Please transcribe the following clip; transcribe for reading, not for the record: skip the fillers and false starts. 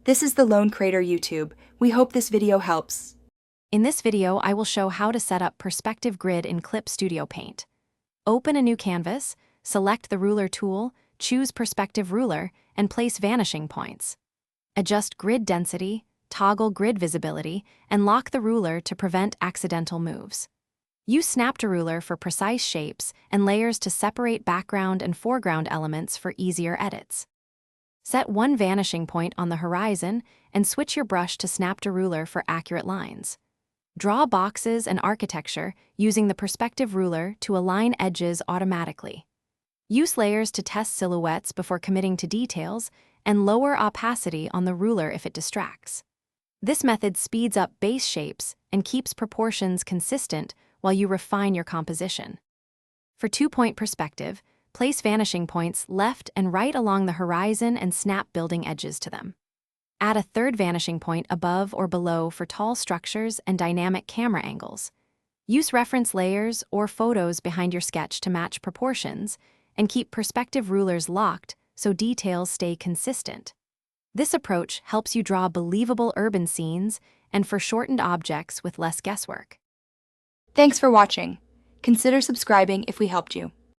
This is the Lone Crater YouTube. We hope this video helps. In this video, I will show how to set up perspective grid in Clip Studio Paint. Open a new canvas, select the ruler tool, choose perspective ruler, and place vanishing points. Adjust grid density, toggle grid visibility, and lock the ruler to prevent accidental moves. Use Snap to Ruler for precise shapes and layers to separate background and foreground elements for easier edits. Set one vanishing point on the horizon and switch your brush to Snap to Ruler for accurate lines. Draw boxes and architecture using the perspective ruler to align edges automatically. Use layers to test silhouettes before committing to details and lower opacity on the ruler if it distracts. This method speeds up base shapes and keeps proportions consistent while you refine your composition. For two-point perspective, place vanishing points left and right along the horizon and snap building edges to them. Add a third vanishing point above or below for tall structures and dynamic camera angles. Use reference layers or photos behind your sketch to match proportions, and keep perspective rulers locked so details stay consistent. This approach helps you draw believable urban scenes and foreshortened objects with less guesswork. Thanks for watching. Consider subscribing if we helped you.